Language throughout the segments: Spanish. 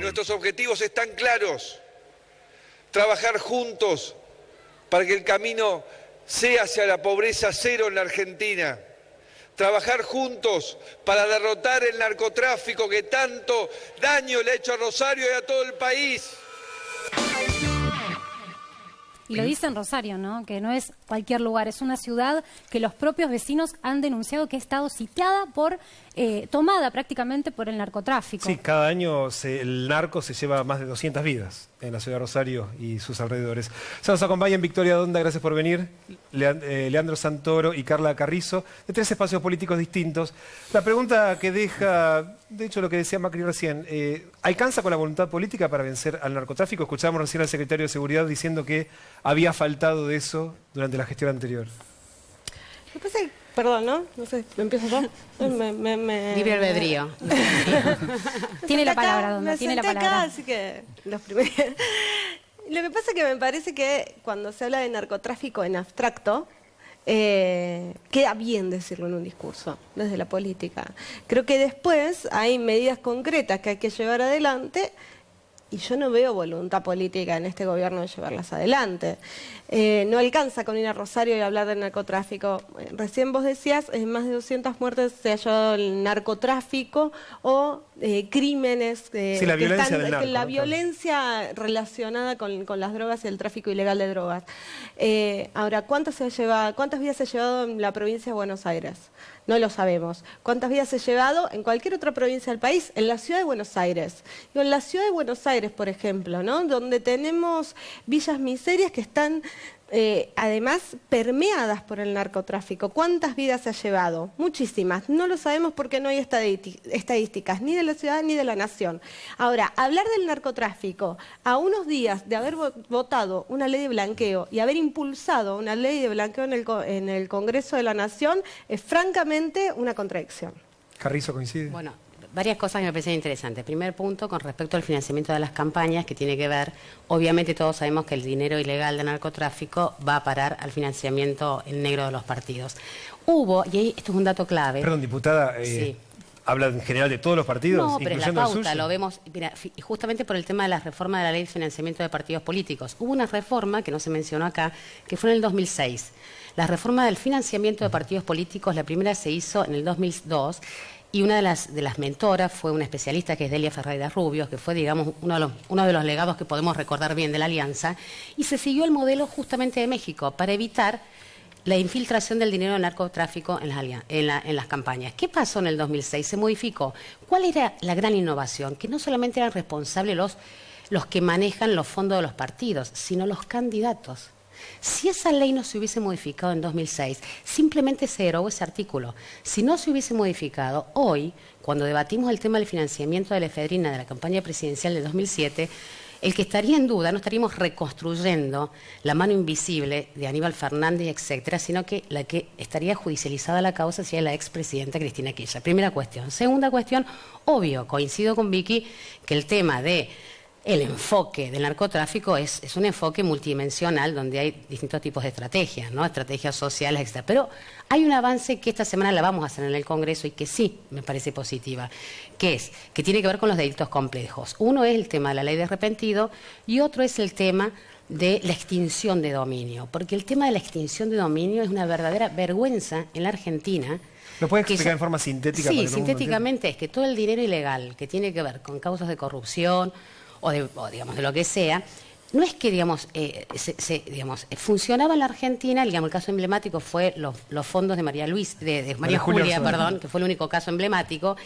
nuestros objetivos están claros. Trabajar juntos para que el camino sea hacia la pobreza cero en la Argentina. Trabajar juntos para derrotar el narcotráfico que tanto daño le ha hecho a Rosario y a todo el país. Y lo dice en Rosario, ¿no? Que no es cualquier lugar, es una ciudad que los propios vecinos han denunciado que ha estado sitiada por, tomada prácticamente por el narcotráfico. Sí, cada año el narco se lleva más de 200 vidas en la ciudad de Rosario y sus alrededores. Se nos acompañan Victoria Donda, gracias por venir, Leandro Santoro y Carla Carrizo, de 3 espacios políticos distintos. La pregunta que deja, de hecho lo que decía Macri recién, ¿alcanza con la voluntad política para vencer al narcotráfico? Escuchábamos recién al secretario de Seguridad diciendo que había faltado de eso durante la gestión anterior. Me parece, perdón, ¿no? No sé, ¿me empiezo yo? Libre albedrío. Tiene la palabra, Donda, tiene la palabra. Acá, así que los primeros... Lo que pasa es que me parece que cuando se habla de narcotráfico en abstracto, queda bien decirlo en un discurso, desde la política. Creo que después hay medidas concretas que hay que llevar adelante y yo no veo voluntad política en este gobierno de llevarlas adelante. No alcanza con ir a Rosario y hablar del narcotráfico. Recién vos decías, más de 200 muertes se ha llevado el narcotráfico o crímenes sí, la violencia del narco, la violencia relacionada con las drogas y el tráfico ilegal de drogas. Ahora, ¿cuántas vidas se ha llevado en la provincia de Buenos Aires? No lo sabemos. ¿Cuántas vidas se ha llevado en cualquier otra provincia del país? En la ciudad de Buenos Aires. En la ciudad de Buenos Aires, por ejemplo, ¿no? Donde tenemos villas miserias que están además permeadas por el narcotráfico. ¿Cuántas vidas se ha llevado? Muchísimas. No lo sabemos porque no hay estadísticas ni de la ciudad ni de la nación. Ahora, hablar del narcotráfico a unos días de haber votado una ley de blanqueo y haber impulsado una ley de blanqueo en el Congreso de la Nación es francamente una contradicción. ¿Carrizo coincide? Bueno, varias cosas que me parecen interesantes. Primer punto, con respecto al financiamiento de las campañas, que tiene que ver, obviamente todos sabemos que el dinero ilegal de narcotráfico va a parar al financiamiento en negro de los partidos. Hubo, y ahí, esto es un dato clave. Perdón, diputada, sí. ¿habla en general de todos los partidos? No, pero en la pauta lo vemos, mira, justamente por el tema de la reforma de la ley de financiamiento de partidos políticos. Hubo una reforma, que no se mencionó acá, que fue en el 2006. La reforma del financiamiento de partidos políticos, la primera se hizo en el 2002, y una de las mentoras fue una especialista que es Delia Ferreira Rubios, que fue, digamos, uno de los legados que podemos recordar bien de la Alianza, y se siguió el modelo justamente de México para evitar la infiltración del dinero del narcotráfico en las campañas. ¿Qué pasó en el 2006? Se modificó. ¿Cuál era la gran innovación? Que no solamente eran responsables los que manejan los fondos de los partidos, sino los candidatos. Si esa ley no se hubiese modificado en 2006, simplemente se derogó ese artículo. Si no se hubiese modificado, hoy, cuando debatimos el tema del financiamiento de la efedrina de la campaña presidencial de 2007, el que estaría en duda, no estaríamos reconstruyendo la mano invisible de Aníbal Fernández, etcétera, sino que la que estaría judicializada la causa sería la expresidenta Cristina Kirchner. Primera cuestión. Segunda cuestión, obvio, coincido con Vicky, que el tema de el enfoque del narcotráfico es un enfoque multidimensional donde hay distintos tipos de estrategias, ¿no? Estrategias sociales, etc. Pero hay un avance que esta semana la vamos a hacer en el Congreso y que sí me parece positiva, que tiene que ver con los delitos complejos. Uno es el tema de la ley de arrepentido y otro es el tema de la extinción de dominio, porque el tema de la extinción de dominio es una verdadera vergüenza en la Argentina. ¿Lo puedes explicar en forma sintética? Sí, sintéticamente es que todo el dinero ilegal que tiene que ver con causas de corrupción o digamos de lo que sea, no es que digamos funcionaba en la Argentina, digamos el caso emblemático fue los fondos de María Julia, perdón, que fue el único caso emblemático,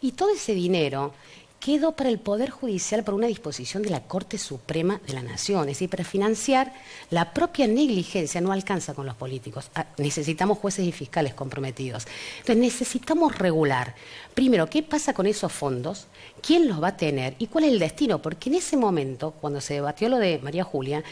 y todo ese dinero quedó para el Poder Judicial por una disposición de la Corte Suprema de la Nación. Es decir, para financiar la propia negligencia no alcanza con los políticos. Necesitamos jueces y fiscales comprometidos. Entonces necesitamos regular, primero, qué pasa con esos fondos, quién los va a tener y cuál es el destino. Porque en ese momento, cuando se debatió lo de María Julia,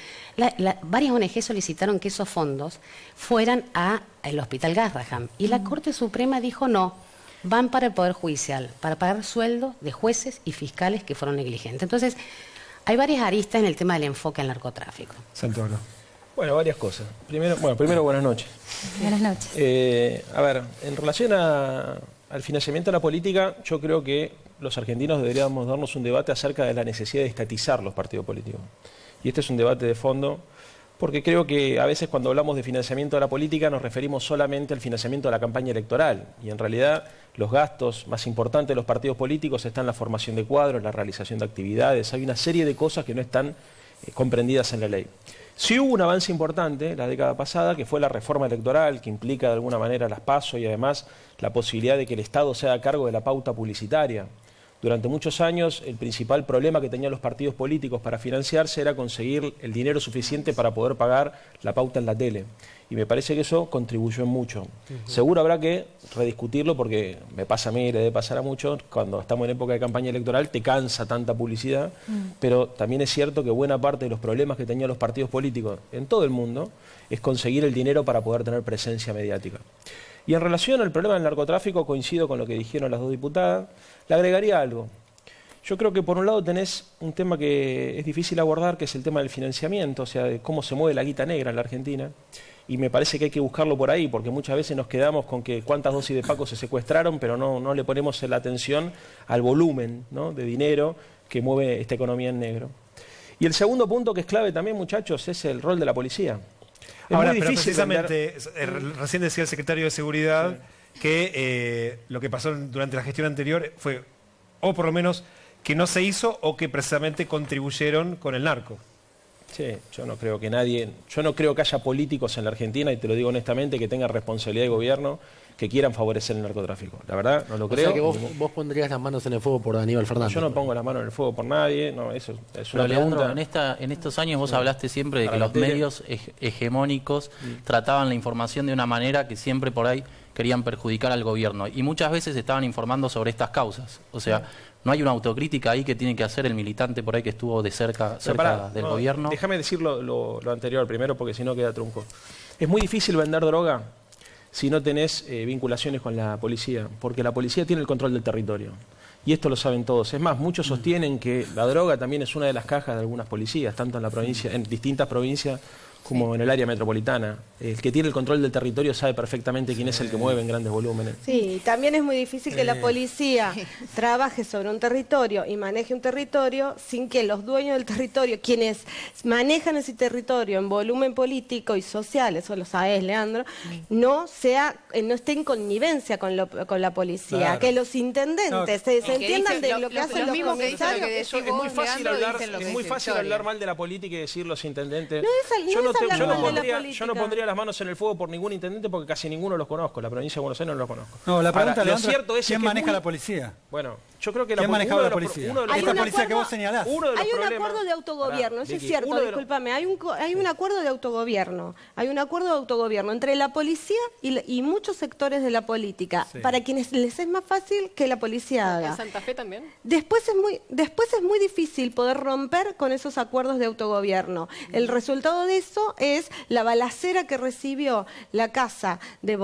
varias ONG solicitaron que esos fondos fueran al Hospital Garrahan. Y la Corte Suprema dijo no. Van para el Poder Judicial, para pagar sueldos de jueces y fiscales que fueron negligentes. Entonces, hay varias aristas en el tema del enfoque al narcotráfico. Santoro. Bueno, varias cosas. Primero, buenas noches. Buenas noches. A ver, en relación a al financiamiento de la política, yo creo que los argentinos deberíamos darnos un debate acerca de la necesidad de estatizar los partidos políticos. Y este es un debate de fondo, porque creo que a veces cuando hablamos de financiamiento de la política nos referimos solamente al financiamiento de la campaña electoral. Y en realidad los gastos más importantes de los partidos políticos están en la formación de cuadros, la realización de actividades. Hay una serie de cosas que no están comprendidas en la ley. Sí hubo un avance importante la década pasada, que fue la reforma electoral, que implica de alguna manera las PASO y además la posibilidad de que el Estado se haga cargo de la pauta publicitaria. Durante muchos años el principal problema que tenían los partidos políticos para financiarse era conseguir el dinero suficiente para poder pagar la pauta en la tele. Y me parece que eso contribuyó en mucho. Seguro habrá que rediscutirlo porque me pasa a mí y le debe pasar a muchos. Cuando estamos en época de campaña electoral te cansa tanta publicidad, pero también es cierto que buena parte de los problemas que tenían los partidos políticos en todo el mundo es conseguir el dinero para poder tener presencia mediática. Y en relación al problema del narcotráfico, coincido con lo que dijeron las dos diputadas, le agregaría algo. Yo creo que por un lado tenés un tema que es difícil abordar, que es el tema del financiamiento, o sea, de cómo se mueve la guita negra en la Argentina, y me parece que hay que buscarlo por ahí, porque muchas veces nos quedamos con que cuántas dosis de Paco se secuestraron, pero no le ponemos la atención al volumen, ¿no?, de dinero que mueve esta economía en negro. Y el segundo punto que es clave también, muchachos, es el rol de la policía. Ahora, pero precisamente, recién decía el secretario de Seguridad que lo que pasó durante la gestión anterior fue, o por lo menos, que no se hizo o que precisamente contribuyeron con el narco. Sí, yo no creo que haya políticos en la Argentina, y te lo digo honestamente, que tengan responsabilidad de gobierno que quieran favorecer el narcotráfico. La verdad, no lo creo. O sea que vos pondrías las manos en el fuego por Aníbal Fernández. Yo no pongo las manos en el fuego por nadie, no, eso es una Leandro, pregunta. en estos años vos hablaste siempre de que los medios hegemónicos trataban la información de una manera que siempre por ahí querían perjudicar al gobierno. Y muchas veces estaban informando sobre estas causas. O sea, no hay una autocrítica ahí que tiene que hacer el militante por ahí que estuvo de cerca del gobierno. Déjame decir lo anterior primero, porque si no queda trunco. Es muy difícil vender droga si no tenés vinculaciones con la policía, porque la policía tiene el control del territorio. Y esto lo saben todos. Es más, muchos sostienen que la droga también es una de las cajas de algunas policías, tanto en la provincia, en distintas provincias como en el área metropolitana. El que tiene el control del territorio sabe perfectamente quién es el que mueve en grandes volúmenes. Sí, también es muy difícil que la policía trabaje sobre un territorio y maneje un territorio sin que los dueños del territorio, quienes manejan ese territorio en volumen político y social, eso lo sabés, Leandro, no esté en connivencia con la policía, Claro. Que los intendentes se entiendan de lo que hacen los comisarios. Es muy fácil hablar mal de la política y decir los intendentes. Yo no pondría las manos en el fuego por ningún intendente porque casi ninguno los conozco. La provincia de Buenos Aires no los conozco. No, la pregunta, Ahora, Leandro, ¿quién maneja la policía? Bueno, yo creo que ¿quién manejaba la policía? Esta policía que vos señalás. Hay un acuerdo de autogobierno, eso es cierto, discúlpame, hay un acuerdo de autogobierno, entre la policía y muchos sectores de la política, para quienes les es más fácil que la policía haga. ¿En Santa Fe también? Después es muy difícil poder romper con esos acuerdos de autogobierno. El resultado de eso es la balacera que recibió la casa de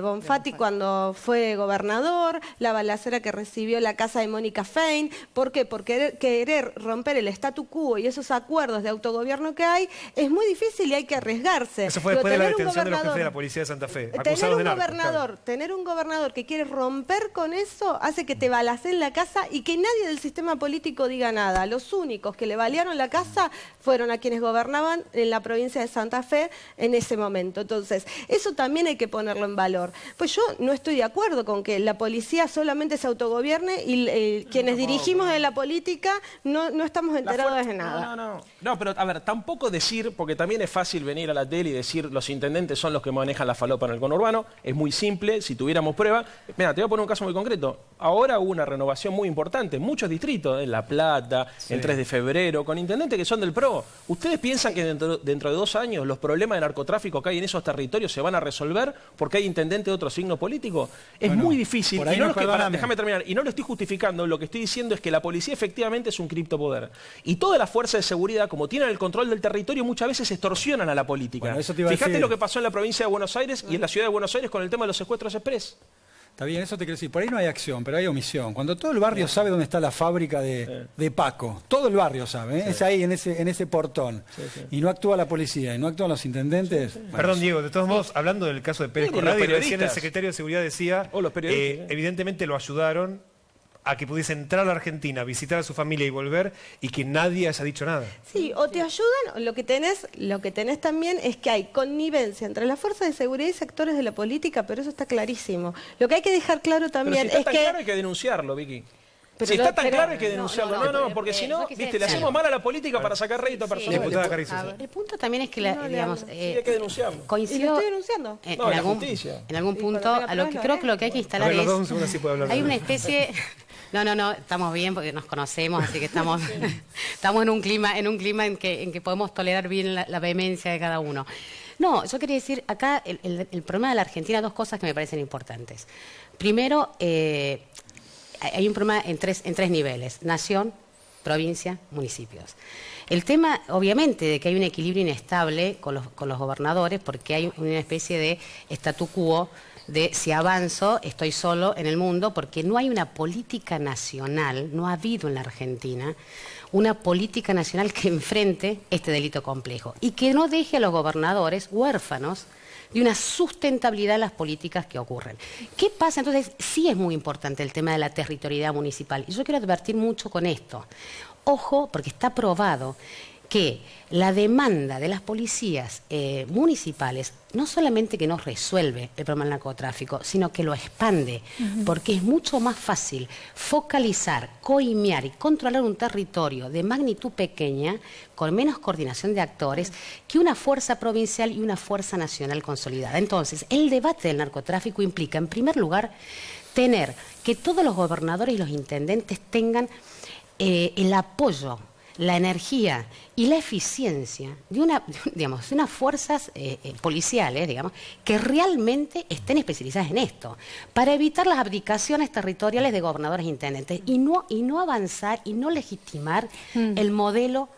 Bonfatti cuando fue gobernador, la balacera que recibió la casa de Mónica Fein. ¿Por qué? Porque querer romper el statu quo y esos acuerdos de autogobierno que hay es muy difícil y hay que arriesgarse. Eso fue después de la detención de los jefes de la policía de Santa Fe, acusados de narco. Tener un gobernador que quiere romper con eso hace que te balacen la casa y que nadie del sistema político diga nada. Los únicos que le balearon la casa fueron a quienes gobernaban en la provincia de Santa Fe en ese momento. Entonces, eso también hay que ponerlo en valor. Pues yo no estoy de acuerdo con que la policía solamente se autogobierne y quienes dirigimos en la política no estamos enterados de nada. No, pero a ver, tampoco decir, porque también es fácil venir a la tele y decir los intendentes son los que manejan la falopa en el conurbano, es muy simple, si tuviéramos prueba. Mira, te voy a poner un caso muy concreto. Ahora hubo una renovación muy importante en muchos distritos, en La Plata, en 3 de febrero, con intendentes que son del PRO. ¿Ustedes piensan que dentro de 2 años los problemas de narcotráfico que hay en esos territorios se van a resolver porque hay intendentes de otro signo político? Es muy difícil. Déjame terminar. Y no lo estoy justificando, lo que estoy diciendo es que la policía efectivamente es un criptopoder. Y todas las fuerzas de seguridad, como tienen el control del territorio, muchas veces extorsionan a la política. Fíjate lo que pasó en la provincia de Buenos Aires y en la ciudad de Buenos Aires con el tema de los secuestros express. Está bien, eso te quiero decir. Por ahí no hay acción, pero hay omisión. Cuando todo el barrio sabe dónde está la fábrica de Paco, todo el barrio sabe, ¿eh? Es ahí, en ese portón. Y no actúa la policía, y no actúan los intendentes. Bueno, Perdón, Diego, de todos modos, hablando del caso de Pérez Corradi, recién el secretario de Seguridad decía, los periodistas, evidentemente lo ayudaron a que pudiese entrar a la Argentina, visitar a su familia y volver, y que nadie haya dicho nada. Sí, o te ayudan, o lo que tenés también es que hay connivencia entre las fuerzas de seguridad y sectores de la política, pero eso está clarísimo. Lo que hay que dejar claro también pero si está es tan que... claro hay que denunciarlo, Vicky. Pero si está tan claro hay que denunciarlo. No, porque si no, viste, le hacemos mal a la política para sacar rédito personal. Diputada Carrizo. El punto también es que, digamos, hay que denunciarlo. ¿Y lo estoy denunciando? En algún punto, a lo que creo que lo que hay que instalar es... Hay una especie... No, estamos bien porque nos conocemos, así que estamos en un clima en que podemos tolerar bien la vehemencia de cada uno. No, yo quería decir, acá el problema de la Argentina, dos cosas que me parecen importantes. Primero, hay un problema en tres niveles: nación, provincia, municipios. El tema, obviamente, de que hay un equilibrio inestable con los gobernadores, porque hay una especie de statu quo de si avanzo, estoy solo en el mundo, porque no hay una política nacional, no ha habido en la Argentina una política nacional que enfrente este delito complejo y que no deje a los gobernadores huérfanos de una sustentabilidad de las políticas que ocurren. ¿Qué pasa? Entonces, sí es muy importante el tema de la territorialidad municipal. Y yo quiero advertir mucho con esto. Ojo, porque está probado que la demanda de las policías municipales no solamente que no resuelve el problema del narcotráfico, sino que lo expande, porque es mucho más fácil focalizar, coimear y controlar un territorio de magnitud pequeña, con menos coordinación de actores, que una fuerza provincial y una fuerza nacional consolidada. Entonces, el debate del narcotráfico implica, en primer lugar, tener que todos los gobernadores y los intendentes tengan el apoyo, la energía y la eficiencia de unas fuerzas policiales, que realmente estén especializadas en esto, para evitar las abdicaciones territoriales de gobernadores e intendentes y no avanzar y no legitimar el modelo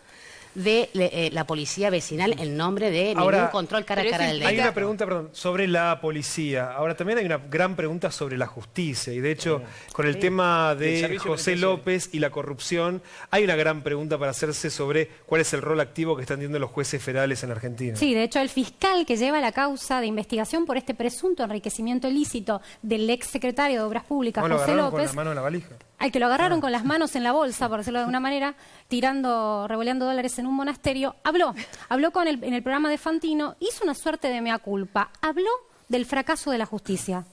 de la policía vecinal en nombre de ningún control cara a cara del delito. Hay una pregunta, sobre la policía. Ahora, también hay una gran pregunta sobre la justicia. Y de hecho, con el tema de José López y la corrupción, hay una gran pregunta para hacerse sobre cuál es el rol activo que están teniendo los jueces federales en Argentina. Sí, de hecho, el fiscal que lleva la causa de investigación por este presunto enriquecimiento ilícito del ex secretario de Obras Públicas, José López, con la mano en la valija. Al que lo agarraron con las manos en la bolsa, por decirlo de alguna manera, revoleando dólares en un monasterio, habló en el programa de Fantino, hizo una suerte de mea culpa, habló del fracaso de la justicia.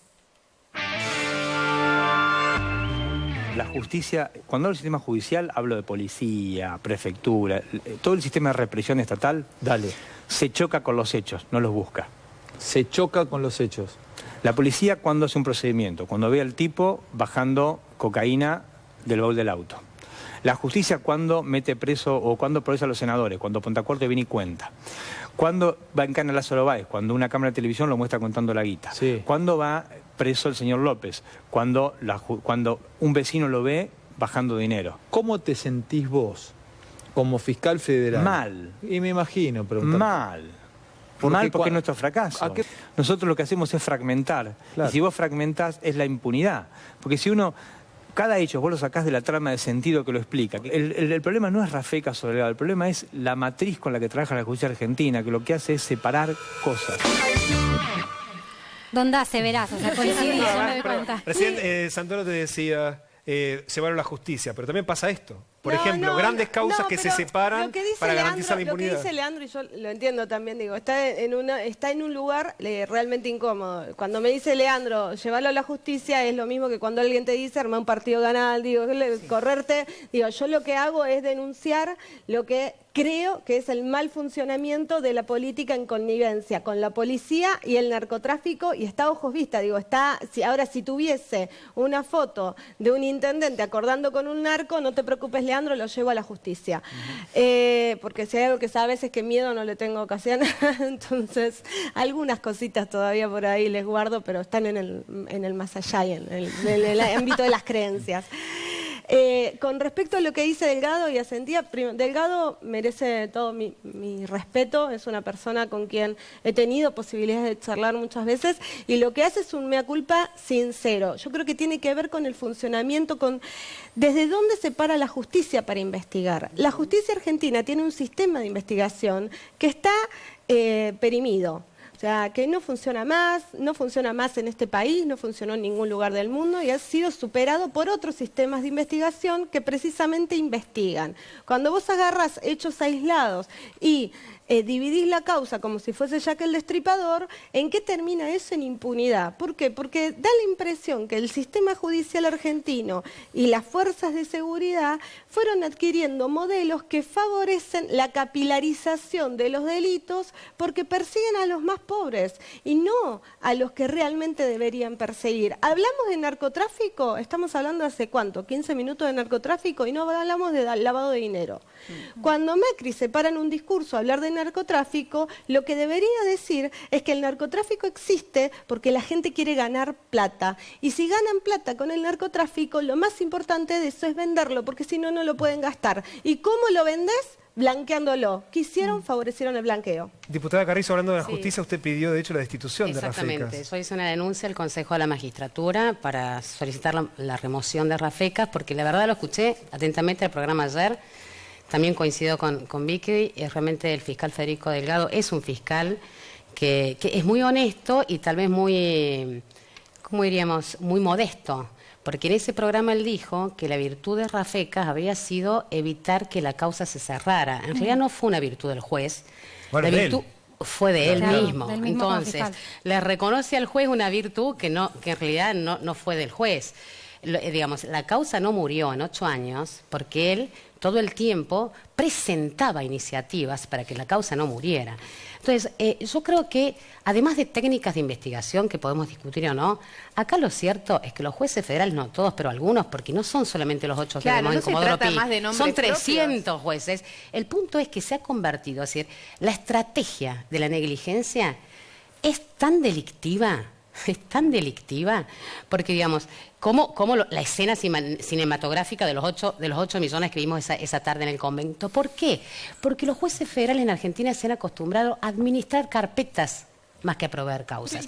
La justicia, cuando hablo del sistema judicial, hablo de policía, prefectura, todo el sistema de represión estatal, se choca con los hechos, no los busca. Se choca con los hechos. La policía, cuando hace un procedimiento, cuando ve al tipo bajando cocaína del baúl del auto. La justicia, cuando mete preso o cuando procesa a los senadores, cuando Pontacorte viene y cuenta. Cuando va en cana Lázaro Báez, cuando una cámara de televisión lo muestra contando la guita. Sí. Cuando va preso el señor López, cuando un vecino lo ve bajando dinero. ¿Cómo te sentís vos como fiscal federal? Mal. Y me imagino, pero mal. Porque es nuestro fracaso. Nosotros lo que hacemos es fragmentar. Claro. Y si vos fragmentás es la impunidad. Porque si cada hecho vos lo sacás de la trama de sentido que lo explica. El problema no es Rafeca Soledad, el problema es la matriz con la que trabaja la justicia argentina, que lo que hace es separar cosas. ¿Dónde se verás? O sea, coincidís, yo me doy cuenta. Recién Santoro te decía, llevaron la justicia, pero también pasa esto. Por ejemplo, grandes causas que se separan para garantizar la impunidad. Lo que dice Leandro, y yo lo entiendo también, está en un lugar realmente incómodo. Cuando me dice Leandro, llevarlo a la justicia, es lo mismo que cuando alguien te dice, armar un partido ganal, correrte. Yo lo que hago es denunciar lo que creo que es el mal funcionamiento de la política en connivencia con la policía y el narcotráfico, y está a ojos vista. Ahora, si tuviese una foto de un intendente acordando con un narco, no te preocupes, Leandro, lo llevo a la justicia. Porque si hay algo que sabes es que miedo no le tengo ocasión. Entonces, algunas cositas todavía por ahí les guardo, pero están en el más allá y en el ámbito de las creencias. Con respecto a lo que dice Delgado y Asentía, Delgado merece todo mi respeto, es una persona con quien he tenido posibilidades de charlar muchas veces y lo que hace es un mea culpa sincero. Yo creo que tiene que ver con el funcionamiento, desde dónde se para la justicia para investigar. La justicia argentina tiene un sistema de investigación que está perimido. O sea, que no funciona más en este país, no funcionó en ningún lugar del mundo y ha sido superado por otros sistemas de investigación que precisamente investigan. Cuando vos agarras hechos aislados y dividís la causa como si fuese Jack el Destripador, ¿en qué termina eso? En impunidad. ¿Por qué? Porque da la impresión que el sistema judicial argentino y las fuerzas de seguridad fueron adquiriendo modelos que favorecen la capilarización de los delitos porque persiguen a los más pobres y no a los que realmente deberían perseguir. ¿Hablamos de narcotráfico? Estamos hablando hace ¿cuánto? 15 minutos de narcotráfico y no hablamos de lavado de dinero. Cuando Macri se para en un discurso a hablar de narcotráfico, lo que debería decir es que el narcotráfico existe porque la gente quiere ganar plata. Y si ganan plata con el narcotráfico, lo más importante de eso es venderlo, porque si no, no lo pueden gastar. ¿Y cómo lo vendes? Blanqueándolo. ¿Qué hicieron? Favorecieron el blanqueo. Diputada Carrizo, hablando de la justicia, usted pidió, de hecho, la destitución de Rafecas. Exactamente. Yo hice una denuncia al Consejo de la Magistratura para solicitar la remoción de Rafecas, porque la verdad lo escuché atentamente el programa ayer. También coincido con Vicky, realmente el fiscal Federico Delgado es un fiscal que es muy honesto y tal vez muy, ¿cómo diríamos?, muy modesto. Porque en ese programa él dijo que la virtud de Rafecas habría sido evitar que la causa se cerrara. En realidad no fue una virtud del juez, bueno, la virtud fue de él mismo. Entonces, le reconoce al juez una virtud que en realidad no fue del juez. Digamos, la causa no murió en 8 años porque él todo el tiempo presentaba iniciativas para que la causa no muriera. Entonces, yo creo que, además de técnicas de investigación que podemos discutir o no, acá lo cierto es que los jueces federales, no todos, pero algunos, porque no son solamente los 8 que vemos en Comodoro Pi, son 300 jueces. El punto es que se ha convertido, es decir, la estrategia de la negligencia es tan delictiva, porque, digamos, como la escena cinematográfica de los 8 millones que vimos esa tarde en el convento. ¿Por qué? Porque los jueces federales en Argentina se han acostumbrado a administrar carpetas más que a proveer causas.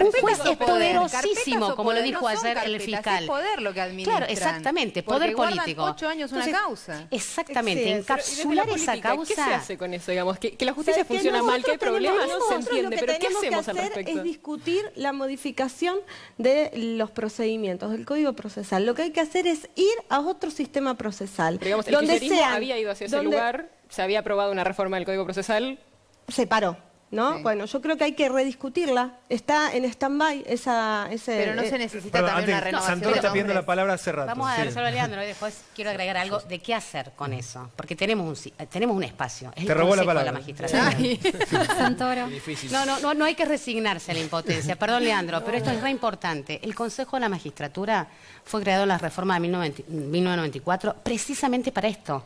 Un juez es poderosísimo, como lo dijo ayer el fiscal. Es poder lo que administran. Claro, exactamente, poder político. 8 años una causa. Exactamente, Sí, encapsular esa causa. ¿Qué se hace con eso? Digamos, que la justicia funciona mal, que hay problemas, no se entiende. Pero ¿qué hacemos al respecto? Es discutir la modificación de los procedimientos, del Código Procesal. Lo que hay que hacer es ir a otro sistema procesal. Pero, digamos, el kirchnerismo había ido hacia ese lugar, se había aprobado una reforma del Código Procesal. Se paró. ¿No? Sí. Bueno, yo creo que hay que rediscutirla. Está en stand-by Pero no se necesita también una renovación. Santoro está pidiendo la palabra hace rato. Vamos a dárselo a Leandro y después quiero agregar algo de qué hacer con eso. Porque tenemos un espacio. Es Te robó la palabra. De la magistratura. Santoro. No hay que resignarse a la impotencia. Perdón, Leandro, pero esto es re importante. El Consejo de la Magistratura fue creado en la reforma de 1994 precisamente para esto.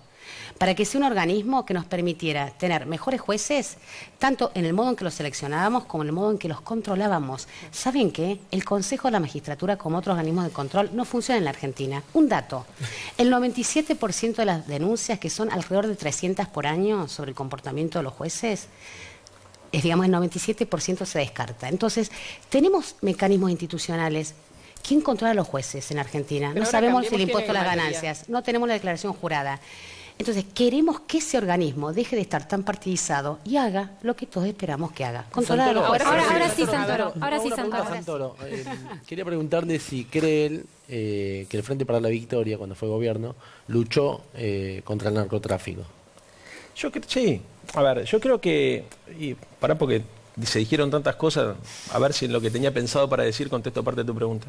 Para que sea un organismo que nos permitiera tener mejores jueces, tanto en el modo en que los seleccionábamos como en el modo en que los controlábamos. ¿Saben qué? El Consejo de la Magistratura, como otros organismos de control, no funciona en la Argentina. Un dato, el 97% de las denuncias, que son alrededor de 300 por año sobre el comportamiento de los jueces, digamos, el 97% se descarta. Entonces, tenemos mecanismos institucionales. ¿Quién controla a los jueces en Argentina? Pero no sabemos el impuesto a las ganancias, no tenemos la declaración jurada. Entonces, queremos que ese organismo deje de estar tan partidizado y haga lo que todos esperamos que haga. Controlar a los jueces. Ahora sí, Santoro. Ahora sí, Santoro. Quería preguntarle si cree él que el Frente para la Victoria, cuando fue gobierno, luchó contra el narcotráfico. Sí. A ver, yo creo que... porque se dijeron tantas cosas, a ver si en lo que tenía pensado para decir contesto parte de tu pregunta.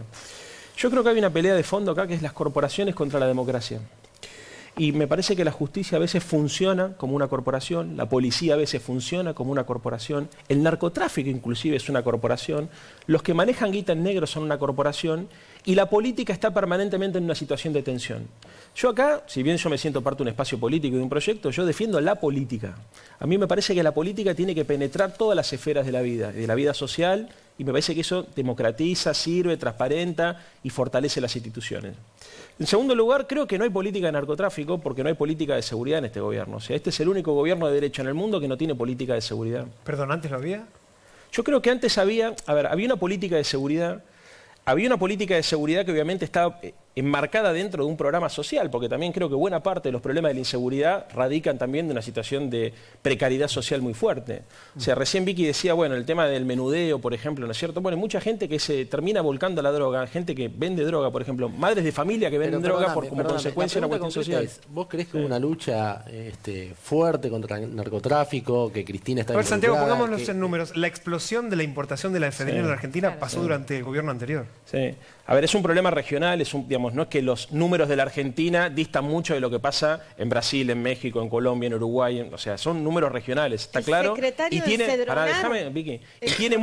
Yo creo que hay una pelea de fondo acá que es las corporaciones contra la democracia. Y me parece que la justicia a veces funciona como una corporación, la policía a veces funciona como una corporación, el narcotráfico inclusive es una corporación, los que manejan guita en negro son una corporación y la política está permanentemente en una situación de tensión. Yo acá, si bien yo me siento parte de un espacio político y de un proyecto, yo defiendo la política. A mí me parece que la política tiene que penetrar todas las esferas de la vida social y me parece que eso democratiza, sirve, transparenta y fortalece las instituciones. En segundo lugar, creo que no hay política de narcotráfico porque no hay política de seguridad en este gobierno. O sea, este es el único gobierno de derecha en el mundo que no tiene política de seguridad. Perdón, ¿antes lo había? Yo creo que antes había una política de seguridad. Había una política de seguridad que obviamente estaba enmarcada dentro de un programa social, porque también creo que buena parte de los problemas de la inseguridad radican también de una situación de precariedad social muy fuerte. O sea, recién Vicky decía, bueno, el tema del menudeo, por ejemplo, ¿no es cierto? Bueno, mucha gente que se termina volcando a la droga, gente que vende droga, por ejemplo, madres de familia que venden droga como consecuencia de una cuestión social. ¿Vos creés que hubo una lucha fuerte contra el narcotráfico, que Cristina está involucrada? Santiago, pongámonos en números. La explosión de la importación de la efedrina en la Argentina pasó durante el gobierno anterior. Sí. A ver, es un problema regional, digamos, no es que los números de la Argentina distan mucho de lo que pasa en Brasil, en México, en Colombia, en Uruguay, o sea, son números regionales, ¿está claro? Y tiene, déjame, Vicky, y tiene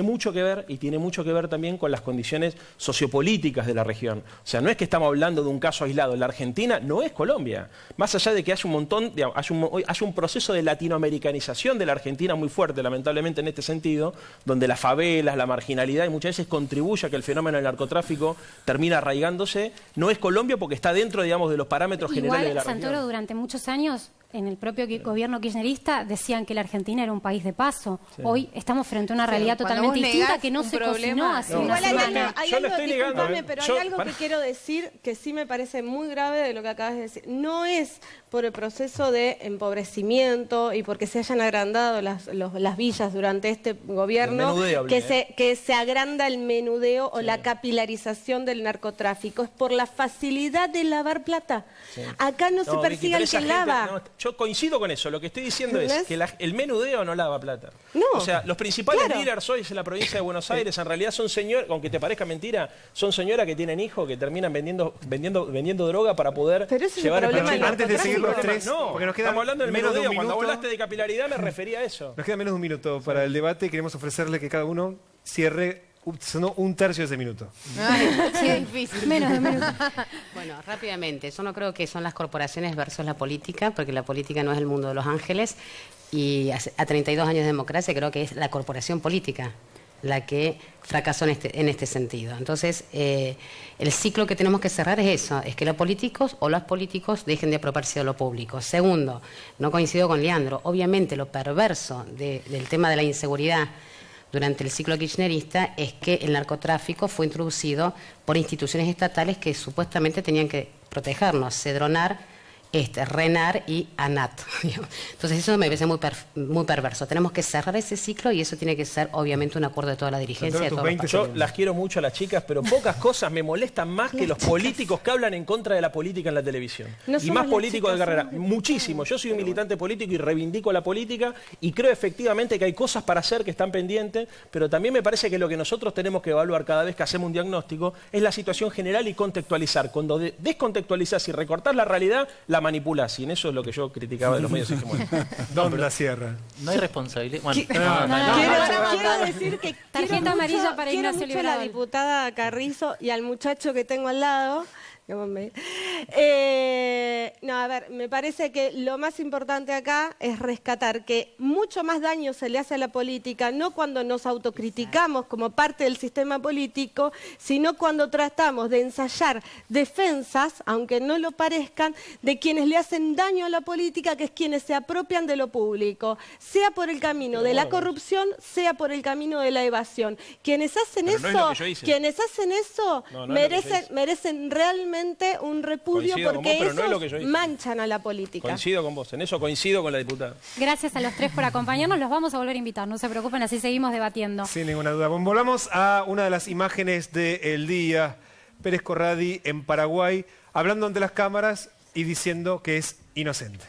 mucho que ver también con las condiciones sociopolíticas de la región. O sea, no es que estamos hablando de un caso aislado, la Argentina no es Colombia. Más allá de que haya un montón, digamos, haya un proceso de latinoamericanización de la Argentina muy fuerte, lamentablemente en este sentido, donde las favelas, la marginalidad y muchas veces contribuye a que el fenómeno del narcotráfico termina arraigándose, no es Colombia porque está dentro, digamos, de los parámetros generales de la región. Santoro, durante muchos años, en el propio gobierno kirchnerista, decían que la Argentina era un país de paso. Sí. Hoy estamos frente a una realidad totalmente distinta que no se cocinó hace una semana. Hay algo, pero hay algo que quiero decir que sí me parece muy grave de lo que acabas de decir. No es por el proceso de empobrecimiento y porque se hayan agrandado las villas durante este gobierno que se agranda el menudeo o la capilarización del narcotráfico. Es por la facilidad de lavar plata. Sí. Acá no se persigue al que lava. Yo coincido con eso. Lo que estoy diciendo es que el menudeo no lava plata. No, o sea, los principales dealers hoy en la provincia de Buenos Aires en realidad son señoras, aunque te parezca mentira, son señoras que tienen hijos que terminan vendiendo droga para poder llevar el problema. Antes de seguir los tres, porque nos estamos hablando del menudeo. Cuando hablaste de capilaridad me refería a eso. Nos queda menos de un minuto para el debate. Queremos ofrecerle que cada uno cierre un tercio de ese minuto. Ay, sí, es difícil. Menos de un minuto. Bueno, rápidamente, yo no creo que son las corporaciones versus la política, porque la política no es el mundo de los ángeles, y a 32 años de democracia creo que es la corporación política la que fracasó en este sentido. Entonces, el ciclo que tenemos que cerrar es eso, es que los políticos dejen de apropiarse de lo público. Segundo, no coincido con Leandro, obviamente lo perverso del tema de la inseguridad durante el ciclo kirchnerista es que el narcotráfico fue introducido por instituciones estatales que supuestamente tenían que protegernos, Cedronar, RENAR y ANAT. Entonces eso me parece muy perverso. Tenemos que cerrar ese ciclo y eso tiene que ser obviamente un acuerdo de toda la dirigencia. Yo las quiero mucho a las chicas, pero pocas cosas me molestan más que los políticos que hablan en contra de la política en la televisión. Y más políticos de carrera. Muchísimo. Yo soy un militante político y reivindico la política y creo efectivamente que hay cosas para hacer que están pendientes, pero también me parece que lo que nosotros tenemos que evaluar cada vez que hacemos un diagnóstico es la situación general y contextualizar. Cuando descontextualizás y recortás la realidad, la manipulás, y en eso es lo que yo criticaba de los medios hegemónicos. ¿Dónde la cierra? No hay responsabilidad. Bueno, quiero decir que tarjeta amarilla para Ignacio Liberal. A la diputada Carrizo y al muchacho que tengo al lado. No, a ver, me parece que lo más importante acá es rescatar que mucho más daño se le hace a la política, no cuando nos autocriticamos como parte del sistema político, sino cuando tratamos de ensayar defensas, aunque no lo parezcan, de quienes le hacen daño a la política, que es quienes se apropian de lo público, sea por el camino de la corrupción, sea por el camino de la evasión. Quienes hacen eso, merecen realmente un repudio porque ellos manchan a la política. Coincido con vos, en eso coincido con la diputada. Gracias a los tres por acompañarnos, los vamos a volver a invitar, no se preocupen, así seguimos debatiendo. Sin ninguna duda. Bueno, volvamos a una de las imágenes del día. Pérez Corradi en Paraguay, hablando ante las cámaras y diciendo que es inocente.